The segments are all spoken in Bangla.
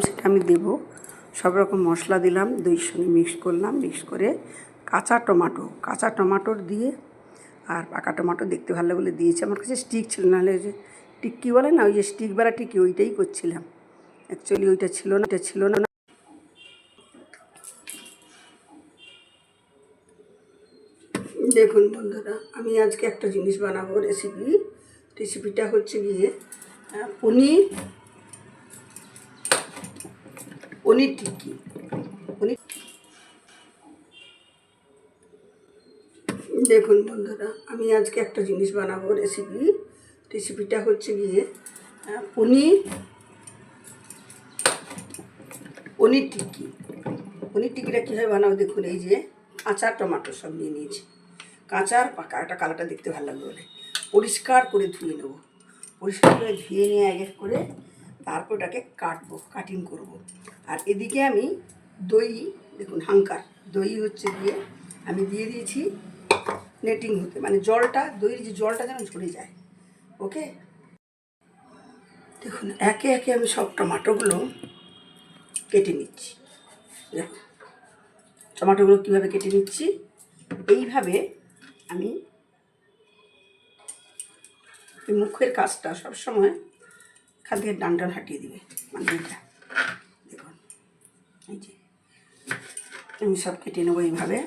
সেটা আমি দেবো। সব রকম মশলা দিলাম, দইয়ের সঙ্গে মিক্স করলাম, মিক্স করে কাঁচা টমাটোর দিয়ে আর পাকা টমাটো দেখতে ভালো বলে দিয়েছি। আমার কাছে স্টিক ছিল, নাহলে যে টিক্কি বলে না, ওই যে স্টিকওয়ালা টিক্কি, ওইটাই করছিলাম। অ্যাকচুয়ালি ওইটা ছিল না। দেখুন বন্ধুরা, আমি আজকে একটা জিনিস বানাবো, রেসিপিটা হচ্ছে গিয়ে পনির টিক্কি। দেখুন বন্ধুরা, আমি আজকে একটা জিনিস বানাবো, রেসিপিটা হচ্ছে গিয়ে পনির টিক্কি। পনির টিক্কিটা কীভাবে বানাবো দেখুন। এই যে কাঁচা টমাটো সব নিয়ে নিয়েছি, কাঁচা আর পাকা, একটা কালারটা দেখতে ভালো লাগবে বলে পরিষ্কার করে ধুয়ে নেবো। পরিষ্কার করে ধুয়ে নিয়ে এক এক করে তারপর ওটাকে কাটিং করব। আর এদিকে আমি দই, দেখুন হাঙ্কার দই হচ্ছে গিয়ে আমি দিয়ে দিয়েছি নেটিং হতে, মানে জলটা, দইয়ের যে জলটা যেন ঝরে যায়। ওকে, দেখুন একে একে আমি সব টমাটোগুলো কেটে নিচ্ছি। দেখুন টমাটোগুলো কীভাবে কেটে নিচ্ছি। এইভাবে আমি মুখের কাজটা সবসময় এখান থেকে ডান হাঁটিয়ে দিবে, মানে এইটা দেখুন। এই যে আমি সব কেটে নেবো এইভাবে।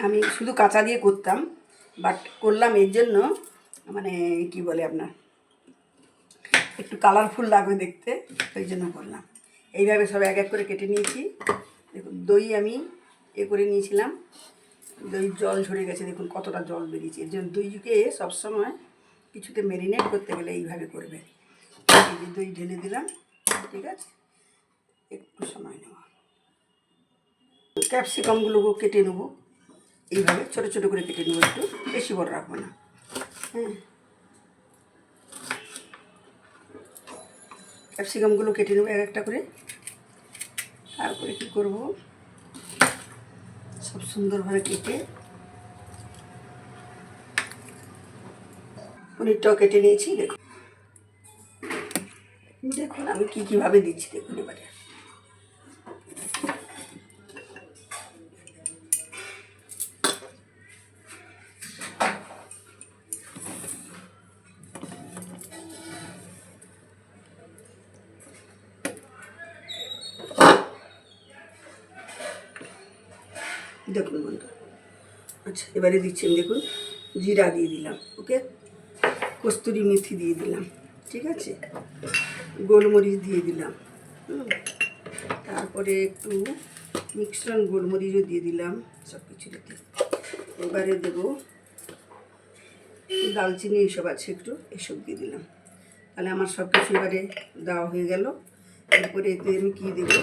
আমি শুধু কাঁচা দিয়ে করতাম, বাট করলাম এর জন্য, মানে কি বলে আপনার, একটু কালারফুল লাগবে দেখতে, ওই জন্য করলাম। এইভাবে সব এক এক করে কেটে নিয়েছি। দেখুন দই আমি করে নিয়েছিলাম, দইয়ের জল ঝরে গেছে, দেখুন কতটা জল বেরিয়েছে। এর জন্য দইকে সবসময় কিছুতে ম্যারিনেট করতে গেলে এইভাবে করবে। এই যে দই ঢেলে দিলাম, ঠিক আছে, একটু সময় নেওয়া। ক্যাপসিকামগুলোকেও কেটে নেবো এইভাবে, ছোটো ছোটো করে কেটে নেবো, একটু বেশি বড় রাখবো না। হ্যাঁ, ক্যাপসিকামগুলো কেটে নেবো এক একটা করে। তারপরে কী করবো, সব সুন্দরভাবে কেটে পনিরটাও কেটে নিয়েছি। দেখুন আমি কীভাবে দিচ্ছি, দেখুন এবারে। দেখুন বন্ধু, আচ্ছা এবারে দিচ্ছি আমি, দেখুন জিরা দিয়ে দিলাম, ওকে, কস্তুরি মেথি দিয়ে দিলাম, ঠিক আছে, গোলমরিচ দিয়ে দিলাম, তারপরে একটু মিক্সড গোলমরিচও দিয়ে দিলাম সব কিছু দিতে। এবারে দেবো দালচিনি, এইসব আছে একটু, এসব দিয়ে দিলাম। তাহলে আমার সব কিছু এবারে দেওয়া হয়ে গেল। এরপরে এতে আমি কী দেবো,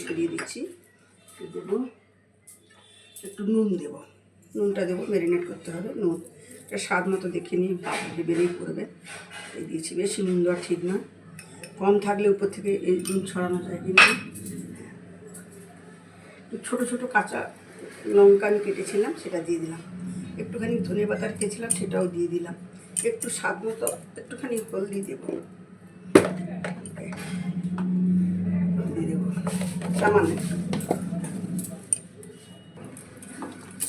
সরিয়ে দিচ্ছি, দেবো একটু নুন, নুনটা দেবো, ম্যারিনেট করতে হবে। নুন এটা স্বাদ মতো দেখে নিয়ে বেরিয়ে পড়বে। এই দিয়েছি, বেশি নুন দেওয়া ঠিক না, কম থাকলে উপর থেকে এই নুন ছড়ানো যায়। কিন্তু ছোটো ছোটো কাঁচা লঙ্কা আমি কেটেছিলাম, সেটা দিয়ে দিলাম। একটুখানি ধনে পাতা রেখেছিলাম, সেটাও দিয়ে দিলাম। একটু স্বাদ মতো একটুখানি হলদি দেবো, দিয়ে দেবো সামান্য একটু।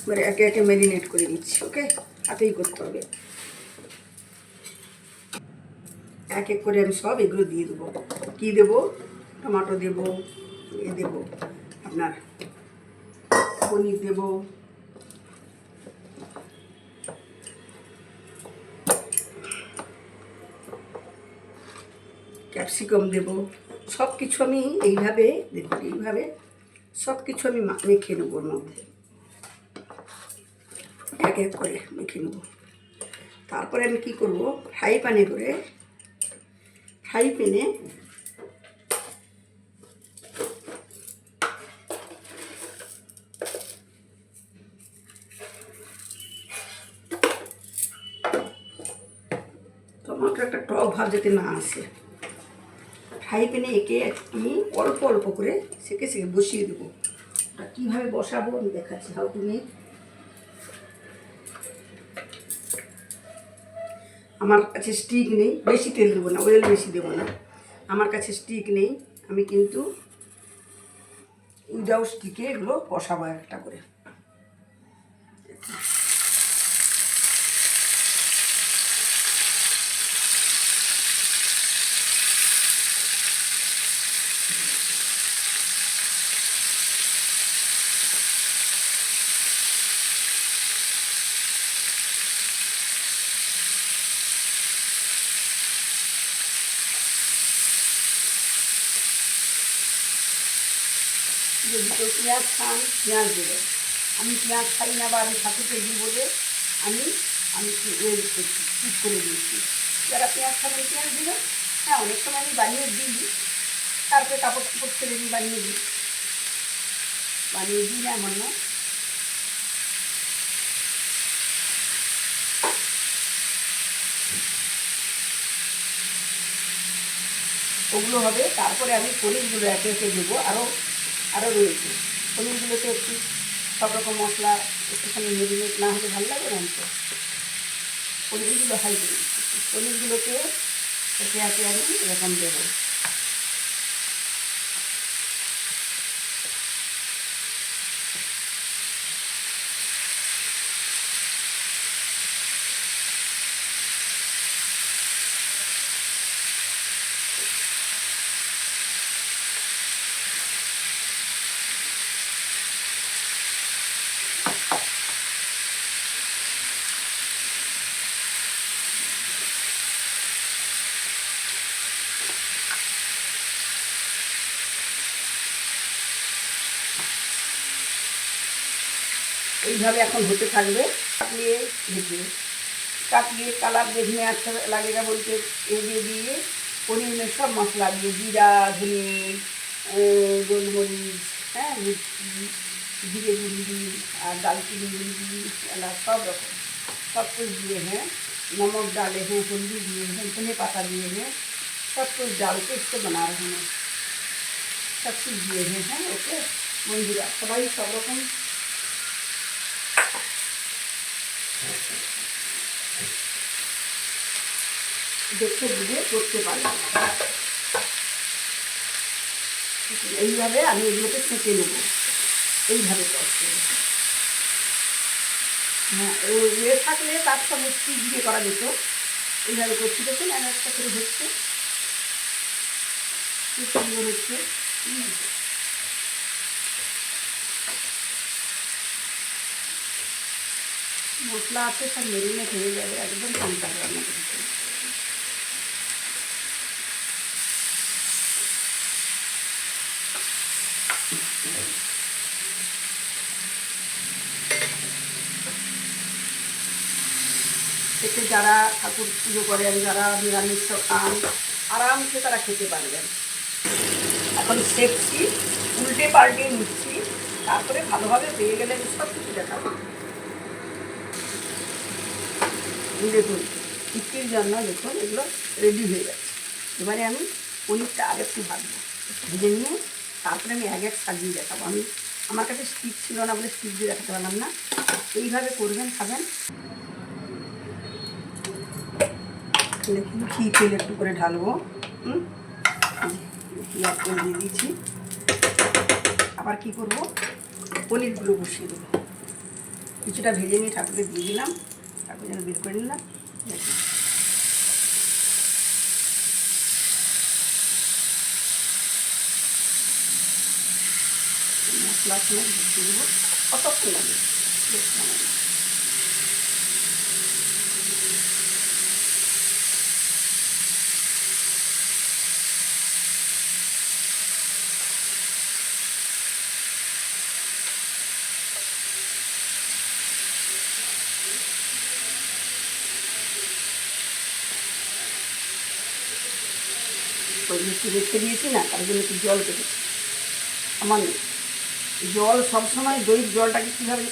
এবারে একে একে ম্যারিনেট করে নিচ্ছি, ওকে, হাতেই করতে হবে। এক এক করে আমি সব এগুলো দিয়ে দেবো। কী দেবো, টমাটো দেবো, দেবো আপনার পনির দেবো, ক্যাপসিকাম দেবো, সব কিছু আমি এইভাবে, দেখুন এইভাবে সব কিছু আমি মেখে নেবো, ওর মধ্যে এক এক করে মেখে নেবো। তারপরে আমি কী করবো, ফ্রাই প্যানে টমাটো একটা টক ভাব যাতে না আসে, ফ্রাই প্যানে এঁকে আমি অল্প অল্প করে সেকে বসিয়ে দেবো। ওটা কীভাবে বসাবো আমি দেখাচ্ছি, হাউ টু মেক। আমার কাছে স্টিক নেই, বেশি তেল দেবো না, অয়েল বেশি দেবো না। আমার কাছে স্টিক নেই, আমি কিন্তু উইদাউট স্টিকে এগুলো কষাবো একটা করে। যদি কেউ পেঁয়াজ খান পেঁয়াজ দেবেন, আমি পেঁয়াজ খাই না বা আমি ঠাকুরকে দিই বলে আমি আমি ঠিক করে দিয়েছি। যারা পেঁয়াজ খাবেন পেঁয়াজ দেবেন। হ্যাঁ, অনেক সময় আমি বানিয়ে দিই, তারপরে কাপড় টাপড় ছেড়ে দিই, বানিয়ে দিই না এমন না। ওগুলো হবে, তারপরে আমি পনিরগুলো একে একে দেবো। আরও রয়েছে পনিরগুলোতে একটু সব রকম মশলা, একটুখানি মেরিনেট না হলে ভালো লাগবে না। তো পনিরগুলো হাই করি, পনিরগুলোকে একে একে আমি এরকম দেবো। এইভাবে এখন হতে থাকবে। কাটলিয়ে কালার देखने अच्छा लगेगा বলতে ये দিয়ে পনির में सब मसला দিয়ে जीरा धने गोलमरीच, হ্যাঁ, জিরে गुंडी और दालचीनी गुंडी, एलाच सब रकम सब कुछ दिए हैं। नमक डाले हैं, हल्दी दिए हैं, धने पत्ता दिए हैं, सब कुछ डाल के इसको बना रहे हैं। सब चीज़ दिए हैं। हैं ओके बंधुरा सबाई सब रकम দেখে বুঝে করতে পারবেন। এইভাবে আমি এগুলোকে ছেঁকে নেব, এইভাবে করতে। হ্যাঁ, ইয়ে থাকলে তার সঙ্গে স্টিক দিয়ে করা যেত। এইভাবে করছি, দেখুন এক একটা করে হচ্ছে, খুব সুন্দর হচ্ছে। মশলা আছে, সব মেরিনেট হয়ে যাবে, একদম কমটা রান্না করতে। এতে যারা ঠাকুর পুজো করেন, যারা নিরামিষ খান, আরামসে তারা খেতে পারবেন। এখন সেকছি, উল্টে পাল্টে নিচ্ছি, তারপরে ভালোভাবে হয়ে গেলে সব কিছু দেখাবো। দেখুন টিকির জন্য দেখুন এগুলো রেডি হয়ে যাচ্ছে। এবারে আমি পনিরটা আরেকটু ভাজবো, ভেজে নিয়ে তারপরে আমি এক সাজিয়ে দেখাবো। আমার কাছে স্টিক ছিল না বলে স্টিক দিয়ে দেখাতে পারলাম না। এইভাবে করবেন, খাবেন। দেখুন ঘি তেল একটু করে ঢালবো। ঘি আর তেল দিয়ে দিয়েছি। আবার কি করব, পনিরগুলো বসিয়ে দেবো। কিছুটা ভেজে নিয়ে ঠাকুরকে দিয়ে দিলাম, ঠাকুর যেন বের করে নিলাম। দেখুন মশলার সময় ঢুকিয়ে দেবো। কতক্ষণ লাগে বেশ সময়। ওই একটু রেখে দিয়েছি না, তার জন্য একটু জল কেটেছি। আমার জল সবসময় দইয়ের জলটাকে কীভাবে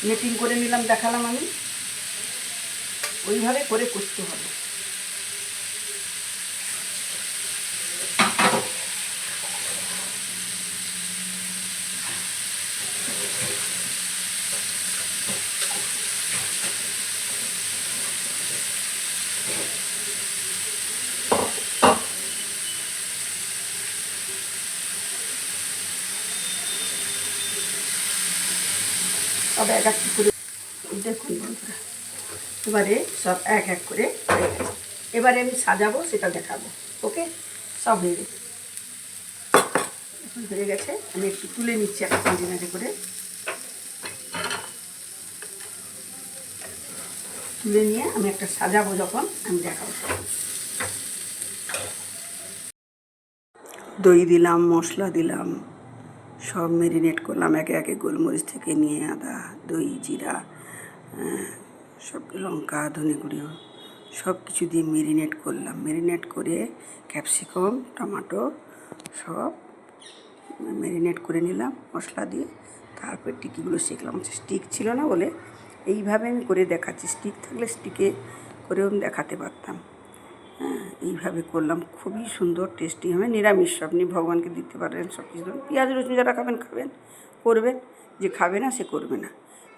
মেটিং করে নিলাম দেখালাম আমি, ওইভাবে করে করতে হবে। সব এক এক করে দেখুন বন্ধুরা, এবারে সব এক এক করে হয়ে গেছে। এবারে আমি সাজাবো সেটা দেখাবো। ওকে, সব হয়ে গেছে, এখন হয়ে গেছে। আমি একটু তুলে নিচ্ছি একটা কন্টেনারে করে, তুলে নিয়ে আমি একটা সাজাবো, যখন আমি দেখাবো। দই দিলাম, মশলা দিলাম, সব ম্যারিনেট করলাম একে একে, গোলমরিচ থেকে নিয়ে আদা, দই, জিরা, সব লঙ্কা, ধনে গুঁড়ো সব কিছু দিয়ে ম্যারিনেট করলাম। ম্যারিনেট করে ক্যাপসিকাম, টমেটো সব ম্যারিনেট করে নিলাম মশলা দিয়ে। তারপর টিকিগুলো সেঁকলাম। স্টিক ছিল না বলে এইভাবে আমি করে দেখাচ্ছি, স্টিক থাকলে স্টিকে করেও আমি দেখাতে পারতাম। হ্যাঁ, এইভাবে করলাম, খুবই সুন্দর টেস্টি হবে। নিরামিষ, আপনি ভগবানকে দিতে পারেন, সব কিছু দেবেন। পেঁয়াজ রসুন যারা খাবেন খাবেন, করবেন, যে খাবে না সে করবে না।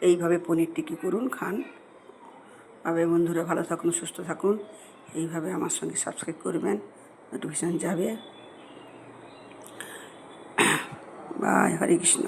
এইভাবে পনির টিকি করুন, খান। তবে বন্ধুরা ভালো থাকুন, সুস্থ থাকুন। এইভাবে আমার সঙ্গে সাবস্ক্রাইব করবেন, নোটিফিকেশান যাবে। বাই, হরে কৃষ্ণ।